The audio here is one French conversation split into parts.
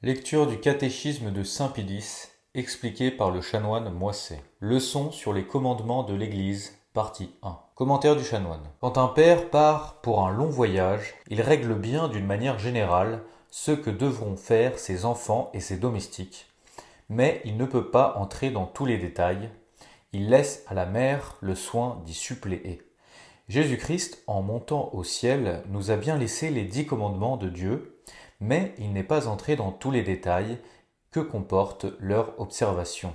Lecture du catéchisme de saint Pie X, expliqué par le chanoine Moisset. Leçon sur les commandements de l'Église, partie 1. Commentaire du chanoine. Quand un père part pour un long voyage, il règle bien d'une manière générale ce que devront faire ses enfants et ses domestiques, mais il ne peut pas entrer dans tous les détails. Il laisse à la mère le soin d'y suppléer. Jésus-Christ, en montant au ciel, nous a bien laissé les 10 commandements de Dieu, mais il n'est pas entré dans tous les détails que comporte leur observation.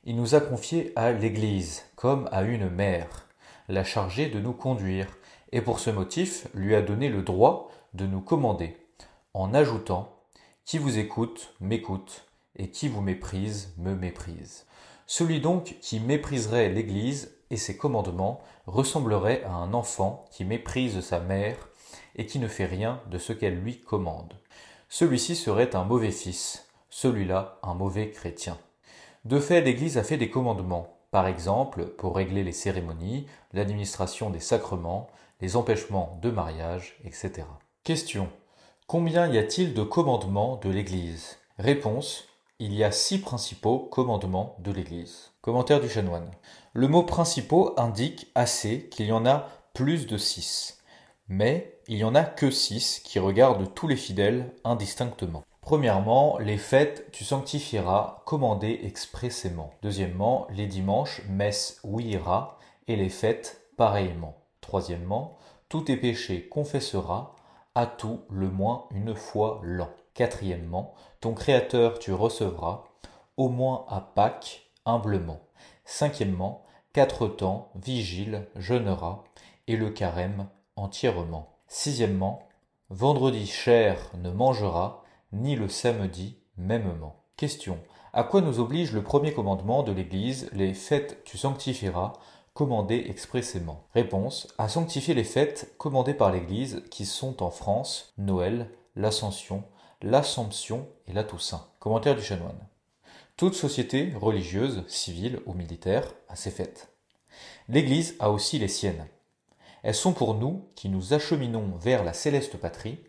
Il nous a confié à l'Église, comme à une mère, la chargée de nous conduire, et pour ce motif lui a donné le droit de nous commander, en ajoutant « Qui vous écoute, m'écoute, et qui vous méprise, me méprise ». Celui donc qui mépriserait l'Église et ses commandements ressemblerait à un enfant qui méprise sa mère et qui ne fait rien de ce qu'elle lui commande. Celui-ci serait un mauvais fils, celui-là un mauvais chrétien. De fait, l'Église a fait des commandements, par exemple pour régler les cérémonies, l'administration des sacrements, les empêchements de mariage, etc. Question. Combien y a-t-il de commandements de l'Église? Réponse. Il y a 6 principaux commandements de l'Église. Commentaire du chanoine. Le mot principaux indique assez qu'il y en a plus de 6. Mais il n'y en a que 6 qui regardent tous les fidèles indistinctement. Premièrement, les fêtes tu sanctifieras, commandées expressément. Deuxièmement, les dimanches, messe ouïra, et les fêtes pareillement. Troisièmement, tous tes péchés confessera, à tout le moins une fois l'an. Quatrièmement, ton Créateur tu recevras, au moins à Pâques, humblement. Cinquièmement, 4 temps, vigile, jeûnera, et le carême entièrement. Sixièmement, vendredi cher ne mangera, ni le samedi mêmement. Question. À quoi nous oblige le premier commandement de l'Église, les fêtes tu sanctifieras, commandées expressément? Réponse. À sanctifier les fêtes commandées par l'Église qui sont en France, Noël, l'Ascension, l'Assomption et la Toussaint. Commentaire du chanoine. Toute société religieuse, civile ou militaire a ses fêtes. L'Église a aussi les siennes. Elles sont pour nous qui nous acheminons vers la céleste patrie,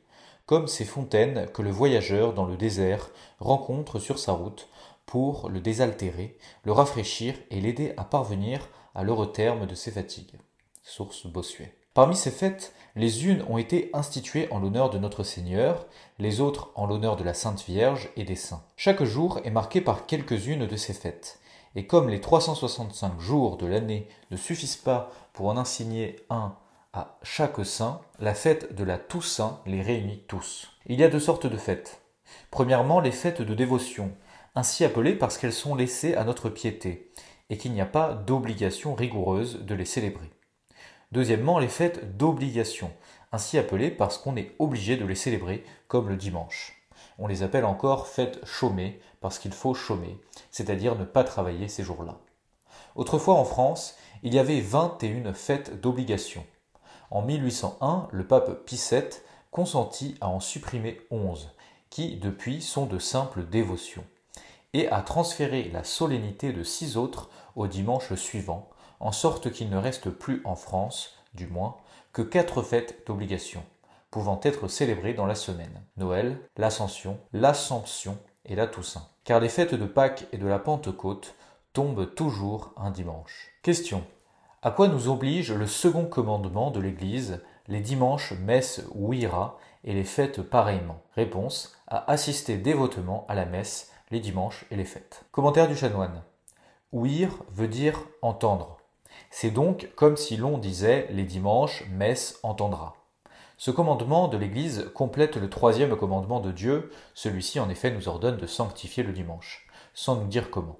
comme ces fontaines que le voyageur dans le désert rencontre sur sa route pour le désaltérer, le rafraîchir et l'aider à parvenir à l'heureux terme de ses fatigues. Source Bossuet. Parmi ces fêtes, les unes ont été instituées en l'honneur de notre Seigneur, les autres en l'honneur de la Sainte Vierge et des saints. Chaque jour est marqué par quelques-unes de ces fêtes. Et comme les 365 jours de l'année ne suffisent pas pour en assigner un à chaque saint, la fête de la Toussaint les réunit tous. Il y a 2 sortes de fêtes. Premièrement, les fêtes de dévotion, ainsi appelées parce qu'elles sont laissées à notre piété, et qu'il n'y a pas d'obligation rigoureuse de les célébrer. Deuxièmement, les fêtes d'obligation, ainsi appelées parce qu'on est obligé de les célébrer, comme le dimanche. On les appelle encore fêtes chômées, parce qu'il faut chômer, c'est-à-dire ne pas travailler ces jours-là. Autrefois en France, il y avait 21 fêtes d'obligation. En 1801, le pape Pie VII consentit à en supprimer 11, qui depuis sont de simples dévotions, et à transférer la solennité de 6 autres au dimanche suivant, en sorte qu'il ne reste plus en France, du moins, que 4 fêtes d'obligation, pouvant être célébrées dans la semaine: Noël, l'Ascension, l'Assomption et la Toussaint. Car les fêtes de Pâques et de la Pentecôte tombent toujours un dimanche. Question. À quoi nous oblige le second commandement de l'Église, les dimanches, messe ouïra et les fêtes pareillement? Réponse. À assister dévotement à la messe, les dimanches et les fêtes. Commentaire du chanoine. Ouïr veut dire entendre. C'est donc comme si l'on disait les dimanches, messe entendra. Ce commandement de l'Église complète le 3e commandement de Dieu. Celui-ci en effet nous ordonne de sanctifier le dimanche, sans nous dire comment.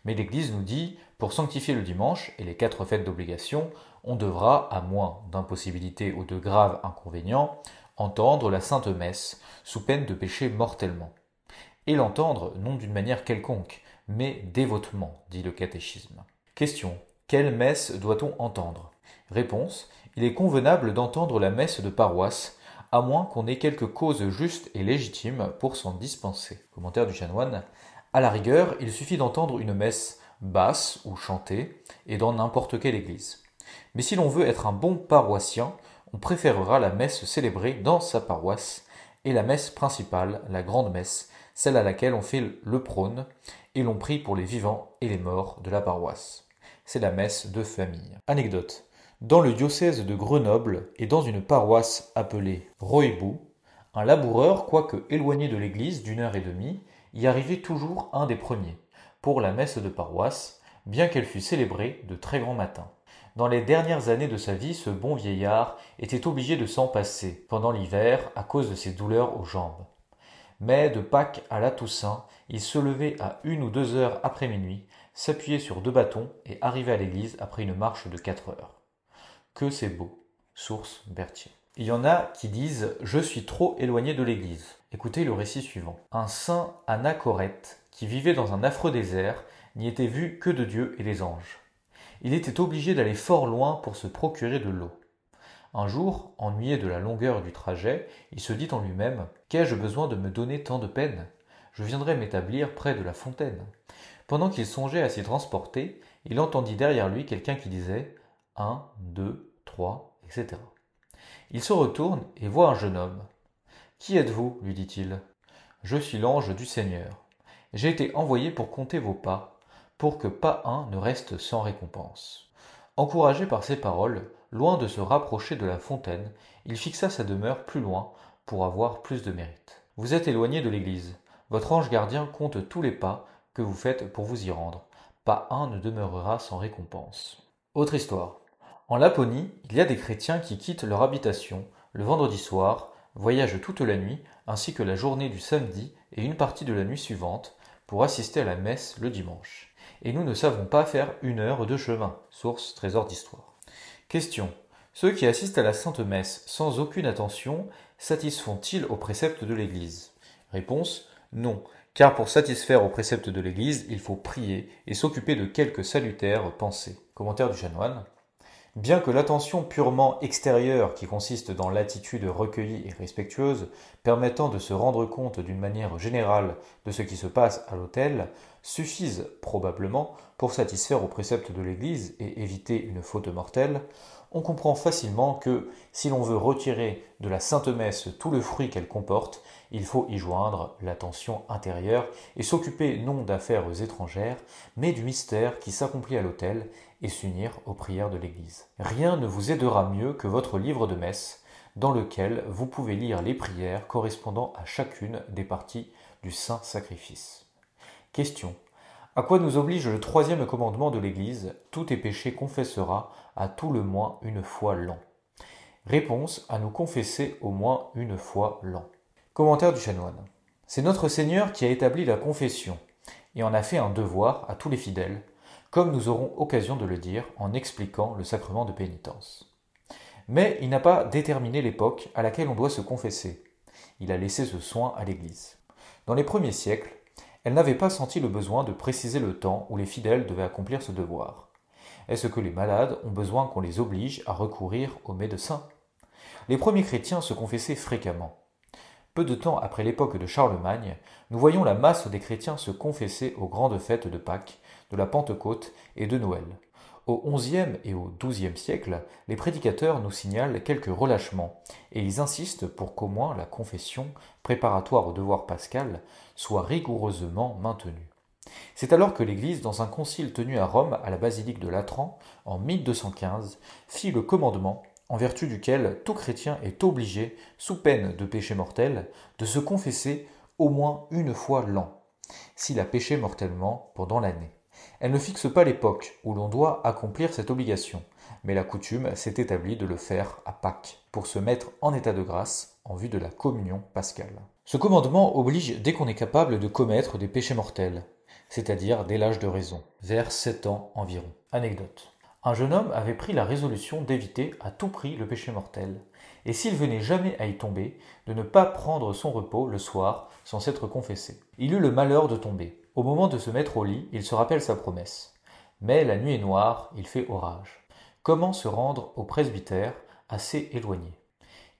Mais l'Église nous dit, pour sanctifier le dimanche et les 4 fêtes d'obligation, on devra, à moins d'impossibilité ou de graves inconvénients, entendre la Sainte Messe, sous peine de pécher mortellement. Et l'entendre non d'une manière quelconque, mais dévotement, dit le catéchisme. Question. Quelle messe doit-on entendre? Réponse. Il est convenable d'entendre la messe de paroisse, à moins qu'on ait quelque cause juste et légitime pour s'en dispenser. Commentaire du chanoine. À la rigueur, il suffit d'entendre une messe basse ou chantée, et dans n'importe quelle église. Mais si l'on veut être un bon paroissien, on préférera la messe célébrée dans sa paroisse, et la messe principale, la grande messe, celle à laquelle on fait le prône, et l'on prie pour les vivants et les morts de la paroisse. C'est la messe de famille. Anecdote. Dans le diocèse de Grenoble et dans une paroisse appelée Roibou, un laboureur, quoique éloigné de l'église d'1 heure et demie, y arrivait toujours un des premiers, pour la messe de paroisse, bien qu'elle fût célébrée de très grand matin. Dans les dernières années de sa vie, ce bon vieillard était obligé de s'en passer, pendant l'hiver, à cause de ses douleurs aux jambes. Mais de Pâques à la Toussaint, il se levait à 1 ou 2 heures après minuit, s'appuyait sur 2 bâtons et arrivait à l'église après une marche de 4 heures. Que c'est beau. Source Berthier. Il y en a qui disent « Je suis trop éloigné de l'église ». Écoutez le récit suivant. Un saint Anachorète, qui vivait dans un affreux désert, n'y était vu que de Dieu et des anges. Il était obligé d'aller fort loin pour se procurer de l'eau. Un jour, ennuyé de la longueur du trajet, il se dit en lui-même « Qu'ai-je besoin de me donner tant de peine ? Je viendrai m'établir près de la fontaine. » Pendant qu'il songeait à s'y transporter, il entendit derrière lui quelqu'un qui disait « 1, 2, 3, etc. » Il se retourne et voit un jeune homme. « Qui êtes-vous » lui dit-il. « Je suis l'ange du Seigneur. J'ai été envoyé pour compter vos pas, pour que pas un ne reste sans récompense. » Encouragé par ces paroles, loin de se rapprocher de la fontaine, il fixa sa demeure plus loin pour avoir plus de mérite. Vous êtes éloigné de l'église. Votre ange gardien compte tous les pas que vous faites pour vous y rendre. Pas un ne demeurera sans récompense. Autre histoire. En Laponie, il y a des chrétiens qui quittent leur habitation le vendredi soir, voyagent toute la nuit, ainsi que la journée du samedi et une partie de la nuit suivante, pour assister à la messe le dimanche. Et nous ne savons pas faire 1 heure de chemin. Source Trésor d'Histoire. Question. Ceux qui assistent à la Sainte Messe sans aucune attention satisfont-ils aux préceptes de l'Église ? Réponse. Non, car pour satisfaire aux préceptes de l'Église, il faut prier et s'occuper de quelques salutaires pensées. Commentaire du chanoine. Bien que l'attention purement extérieure, qui consiste dans l'attitude recueillie et respectueuse, permettant de se rendre compte d'une manière générale de ce qui se passe à l'autel, suffise probablement pour satisfaire aux préceptes de l'Église et éviter une faute mortelle, on comprend facilement que, si l'on veut retirer de la Sainte Messe tout le fruit qu'elle comporte, il faut y joindre l'attention intérieure et s'occuper non d'affaires étrangères, mais du mystère qui s'accomplit à l'autel et s'unir aux prières de l'Église. Rien ne vous aidera mieux que votre livre de messe, dans lequel vous pouvez lire les prières correspondant à chacune des parties du saint sacrifice. Question. À quoi nous oblige le 3e commandement de l'Église ? Tous tes péchés confessera à tout le moins une fois l'an. Réponse. À nous confesser au moins une fois l'an. Commentaire du chanoine. C'est notre Seigneur qui a établi la confession et en a fait un devoir à tous les fidèles, comme nous aurons occasion de le dire en expliquant le sacrement de pénitence. Mais il n'a pas déterminé l'époque à laquelle on doit se confesser. Il a laissé ce soin à l'Église. Dans les premiers siècles, elle n'avait pas senti le besoin de préciser le temps où les fidèles devaient accomplir ce devoir. Est-ce que les malades ont besoin qu'on les oblige à recourir aux médecins ? Les premiers chrétiens se confessaient fréquemment. Peu de temps après l'époque de Charlemagne, nous voyons la masse des chrétiens se confesser aux grandes fêtes de Pâques, de la Pentecôte et de Noël. Au XIe et au XIIe siècle, les prédicateurs nous signalent quelques relâchements et ils insistent pour qu'au moins la confession, préparatoire au devoir pascal, soit rigoureusement maintenue. C'est alors que l'Église, dans un concile tenu à Rome à la basilique de Latran en 1215, fit le commandement en vertu duquel tout chrétien est obligé, sous peine de péché mortel, de se confesser au moins une fois l'an, s'il a péché mortellement pendant l'année. Elle ne fixe pas l'époque où l'on doit accomplir cette obligation, mais la coutume s'est établie de le faire à Pâques, pour se mettre en état de grâce en vue de la communion pascale. Ce commandement oblige dès qu'on est capable de commettre des péchés mortels, c'est-à-dire dès l'âge de raison, vers 7 ans environ. Anecdote. Un jeune homme avait pris la résolution d'éviter à tout prix le péché mortel, et s'il venait jamais à y tomber, de ne pas prendre son repos le soir sans s'être confessé. Il eut le malheur de tomber. Au moment de se mettre au lit, il se rappelle sa promesse. Mais la nuit est noire, il fait orage. Comment se rendre au presbytère, assez éloigné ?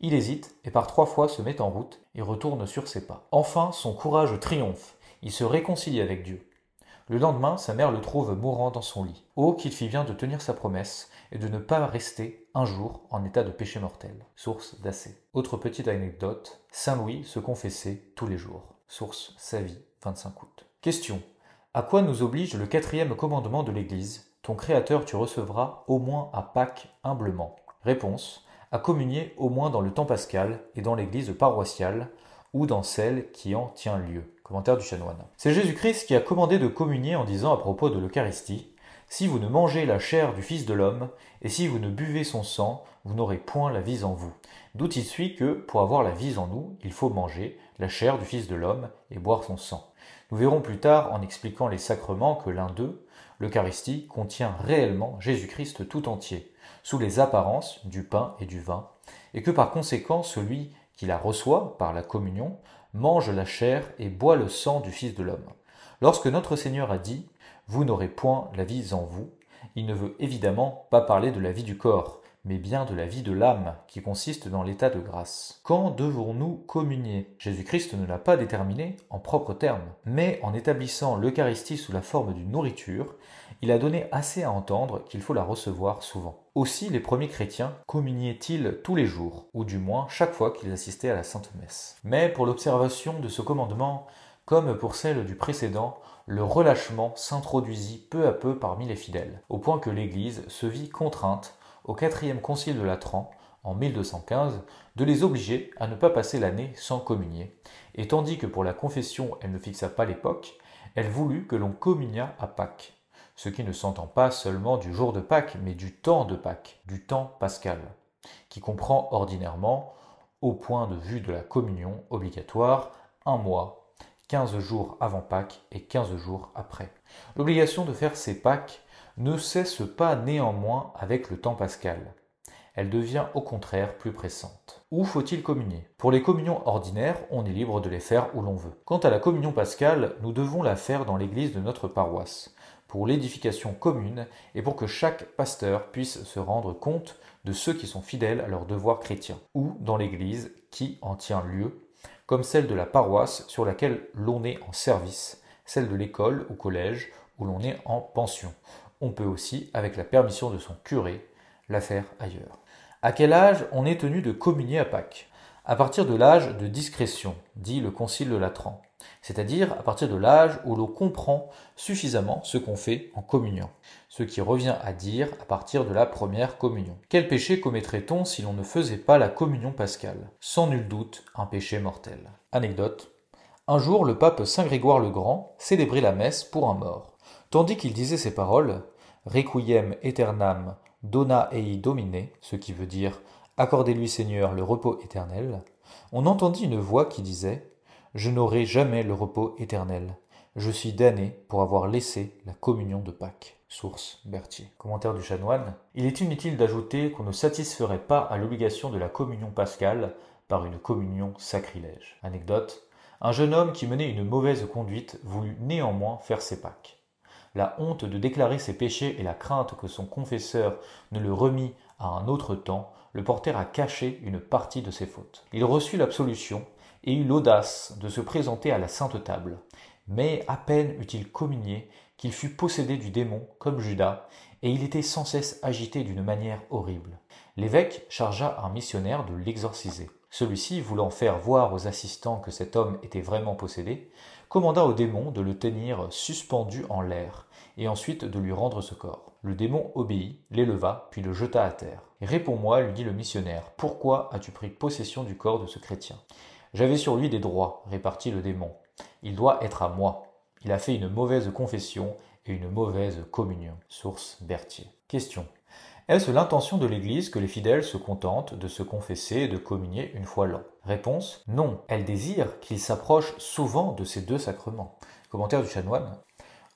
Il hésite et par 3 fois se met en route et retourne sur ses pas. Enfin, son courage triomphe. Il se réconcilie avec Dieu. Le lendemain, sa mère le trouve mourant dans son lit. Oh, qu'il fit bien de tenir sa promesse et de ne pas rester un jour en état de péché mortel. Source d'Assez. Autre petite anecdote, Saint Louis se confessait tous les jours. Source Sa vie, 25 août. Question. À quoi nous oblige le 4e commandement de l'Église? Ton Créateur tu recevras au moins à Pâques humblement. Réponse. À communier au moins dans le temps pascal et dans l'église paroissiale ou dans celle qui en tient lieu. Commentaire du chanoine. C'est Jésus-Christ qui a commandé de communier en disant à propos de l'Eucharistie: si vous ne mangez la chair du Fils de l'homme et si vous ne buvez son sang, vous n'aurez point la vie en vous. D'où il suit que, pour avoir la vie en nous, il faut manger la chair du Fils de l'homme et boire son sang. Nous verrons plus tard, en expliquant les sacrements, que l'un d'eux, l'Eucharistie, contient réellement Jésus-Christ tout entier, sous les apparences du pain et du vin, et que par conséquent celui qui la reçoit par la communion mange la chair et boit le sang du Fils de l'homme. Lorsque notre Seigneur a dit « Vous n'aurez point la vie en vous », il ne veut évidemment pas parler de la vie du corps, mais bien de la vie de l'âme, qui consiste dans l'état de grâce. Quand devons-nous communier? Jésus-Christ ne l'a pas déterminé en propres termes, mais en établissant l'Eucharistie sous la forme d'une nourriture, il a donné assez à entendre qu'il faut la recevoir souvent. Aussi les premiers chrétiens communiaient-ils tous les jours, ou du moins chaque fois qu'ils assistaient à la Sainte Messe. Mais pour l'observation de ce commandement, comme pour celle du précédent, le relâchement s'introduisit peu à peu parmi les fidèles, au point que l'Église se vit contrainte, au 4e concile de Latran, en 1215, de les obliger à ne pas passer l'année sans communier, et tandis que pour la confession elle ne fixa pas l'époque, elle voulut que l'on communiât à Pâques, ce qui ne s'entend pas seulement du jour de Pâques, mais du temps de Pâques, du temps pascal, qui comprend ordinairement, au point de vue de la communion obligatoire, 1 mois, 15 jours avant Pâques et 15 jours après. L'obligation de faire ces Pâques ne cesse pas néanmoins avec le temps pascal. Elle devient au contraire plus pressante. Où faut-il communier? Pour les communions ordinaires, on est libre de les faire où l'on veut. Quant à la communion pascale, nous devons la faire dans l'église de notre paroisse, pour l'édification commune et pour que chaque pasteur puisse se rendre compte de ceux qui sont fidèles à leurs devoirs chrétiens, ou dans l'église qui en tient lieu, comme celle de la paroisse sur laquelle l'on est en service, celle de l'école ou collège où l'on est en pension. On peut aussi, avec la permission de son curé, la faire ailleurs. À quel âge on est tenu de communier à Pâques? À partir de l'âge de discrétion, dit le Concile de Latran, c'est-à-dire à partir de l'âge où l'on comprend suffisamment ce qu'on fait en communion, ce qui revient à dire à partir de la première communion. Quel péché commettrait-on si l'on ne faisait pas la communion pascale? Sans nul doute, un péché mortel. Anecdote. Un jour, le pape Saint Grégoire le Grand célébrait la messe pour un mort. Tandis qu'il disait ces paroles, « Requiem aeternam dona ei Domine », ce qui veut dire « Accordez-lui Seigneur le repos éternel », on entendit une voix qui disait « Je n'aurai jamais le repos éternel. Je suis damné pour avoir laissé la communion de Pâques. » Source Berthier. Commentaire du chanoine. Il est inutile d'ajouter qu'on ne satisferait pas à l'obligation de la communion pascale par une communion sacrilège. Anecdote. Un jeune homme qui menait une mauvaise conduite voulut néanmoins faire ses Pâques. La honte de déclarer ses péchés et la crainte que son confesseur ne le remît à un autre temps le portèrent à cacher une partie de ses fautes. Il reçut l'absolution et eut l'audace de se présenter à la Sainte Table. Mais à peine eut-il communié qu'il fut possédé du démon comme Judas, et il était sans cesse agité d'une manière horrible. L'évêque chargea un missionnaire de l'exorciser. Celui-ci, voulant faire voir aux assistants que cet homme était vraiment possédé, commanda au démon de le tenir suspendu en l'air, et ensuite de lui rendre ce corps. Le démon obéit, l'éleva, puis le jeta à terre. « Réponds-moi, lui dit le missionnaire, pourquoi as-tu pris possession du corps de ce chrétien? » « J'avais sur lui des droits, répartit le démon. Il doit être à moi. Il a fait une mauvaise confession et une mauvaise communion. » Source Berthier. Question. Est-ce l'intention de l'Église que les fidèles se contentent de se confesser et de communier une fois l'an? Réponse. Non, elle désire qu'ils s'approchent souvent de ces deux sacrements. Commentaire du chanoine.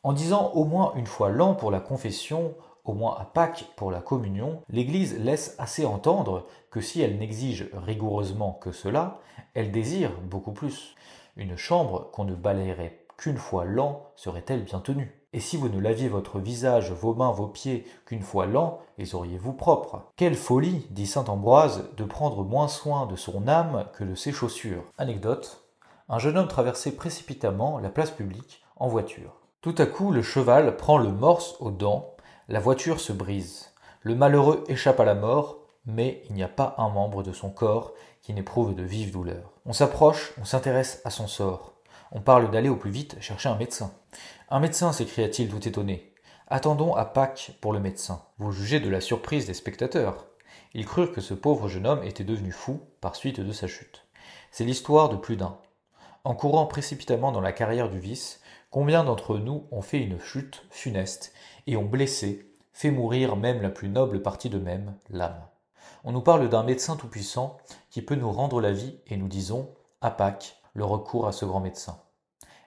En disant au moins une fois l'an pour la confession, au moins à Pâques pour la communion, l'Église laisse assez entendre que si elle n'exige rigoureusement que cela, elle désire beaucoup plus. Une chambre qu'on ne balayerait qu'une fois l'an serait-elle bien tenue? Et si vous ne laviez votre visage, vos mains, vos pieds qu'une fois l'an, les auriez-vous propres? Quelle folie, dit saint Ambroise, de prendre moins soin de son âme que de ses chaussures. Anecdote. Un jeune homme traversait précipitamment la place publique en voiture. Tout à coup, le cheval prend le morse aux dents, la voiture se brise. Le malheureux échappe à la mort, mais il n'y a pas un membre de son corps qui n'éprouve de vives douleurs. On s'approche, on s'intéresse à son sort. On parle d'aller au plus vite chercher un médecin. Un médecin, s'écria-t-il tout étonné. Attendons à Pâques pour le médecin. Vous jugez de la surprise des spectateurs. Ils crurent que ce pauvre jeune homme était devenu fou par suite de sa chute. C'est l'histoire de plus d'un. En courant précipitamment dans la carrière du vice, combien d'entre nous ont fait une chute funeste et ont blessé, fait mourir même la plus noble partie d'eux-mêmes, l'âme. On nous parle d'un médecin tout-puissant qui peut nous rendre la vie et nous disons, à Pâques, le recours à ce grand médecin.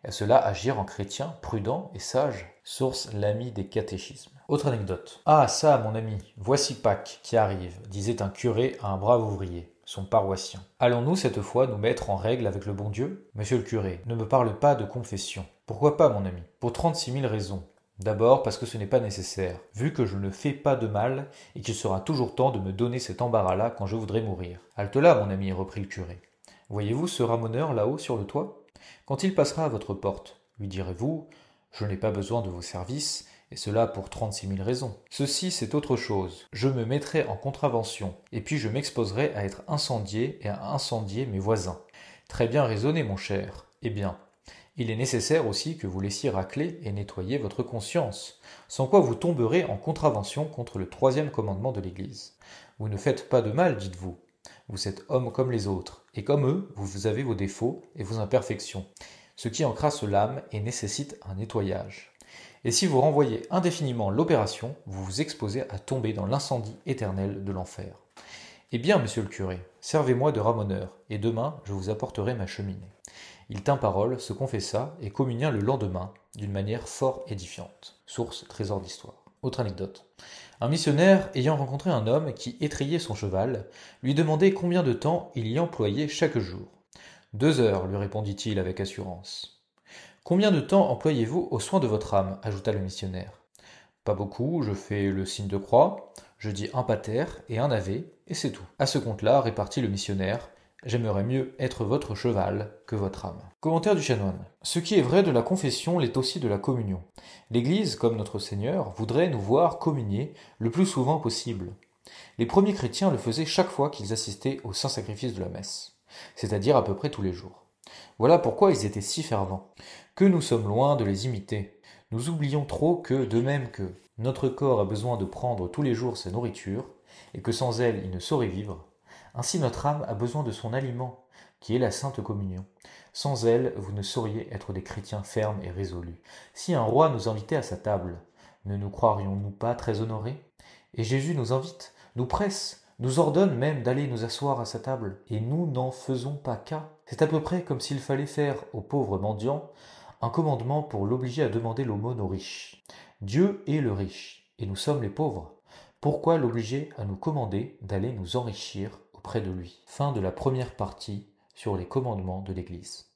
Est-ce là agir en chrétien, prudent et sage? Source l'ami des catéchismes. Autre anecdote. Ah ça, mon ami, voici Pâques qui arrive, disait un curé à un brave ouvrier, son paroissien. Allons-nous cette fois nous mettre en règle avec le bon Dieu? Monsieur le curé, ne me parle pas de confession. Pourquoi pas, mon ami? Pour 36 000 raisons. D'abord parce que ce n'est pas nécessaire, vu que je ne fais pas de mal et qu'il sera toujours temps de me donner cet embarras-là quand je voudrais mourir. Halte là, mon ami, reprit le curé. Voyez-vous ce ramoneur là-haut sur le toit? Quand il passera à votre porte, lui direz-vous « Je n'ai pas besoin de vos services, et cela pour 36 000 raisons. Ceci, c'est autre chose. Je me mettrai en contravention, et puis je m'exposerai à être incendié et à incendier mes voisins. Très bien raisonné, mon cher. Eh bien, il est nécessaire aussi que vous laissiez racler et nettoyer votre conscience, sans quoi vous tomberez en contravention contre le 3e commandement de l'Église. Vous ne faites pas de mal, dites-vous. Vous êtes homme comme les autres, et comme eux, vous avez vos défauts et vos imperfections, ce qui encrasse l'âme et nécessite un nettoyage. Et si vous renvoyez indéfiniment l'opération, vous vous exposez à tomber dans l'incendie éternel de l'enfer. Eh bien, monsieur le curé, servez-moi de ramoneur, et demain je vous apporterai ma cheminée. Il tint parole, se confessa, et communia le lendemain, d'une manière fort édifiante. Source Trésor d'Histoire. Autre anecdote. Un missionnaire, ayant rencontré un homme qui étrillait son cheval, lui demandait combien de temps il y employait chaque jour. 2 heures, lui répondit-il avec assurance. Combien de temps employez-vous aux soins de votre âme? Ajouta le missionnaire. Pas beaucoup, je fais le signe de croix, je dis un pater et un ave, et c'est tout. À ce compte-là, répartit le missionnaire, j'aimerais mieux être votre cheval que votre âme. Commentaire du chanoine. Ce qui est vrai de la confession l'est aussi de la communion. L'Église, comme notre Seigneur, voudrait nous voir communier le plus souvent possible. Les premiers chrétiens le faisaient chaque fois qu'ils assistaient au saint sacrifice de la messe, c'est-à-dire à peu près tous les jours. Voilà pourquoi ils étaient si fervents. Que nous sommes loin de les imiter. Nous oublions trop que, de même que notre corps a besoin de prendre tous les jours sa nourriture, et que sans elle il ne saurait vivre, ainsi notre âme a besoin de son aliment, qui est la Sainte Communion. Sans elle, vous ne sauriez être des chrétiens fermes et résolus. Si un roi nous invitait à sa table, ne nous croirions-nous pas très honorés? Et Jésus nous invite, nous presse, nous ordonne même d'aller nous asseoir à sa table, et nous n'en faisons pas cas. C'est à peu près comme s'il fallait faire au pauvre mendiant un commandement pour l'obliger à demander l'aumône aux riches. Dieu est le riche, et nous sommes les pauvres. Pourquoi l'obliger à nous commander d'aller nous enrichir auprès de lui? Fin de la première partie sur les commandements de l'Église.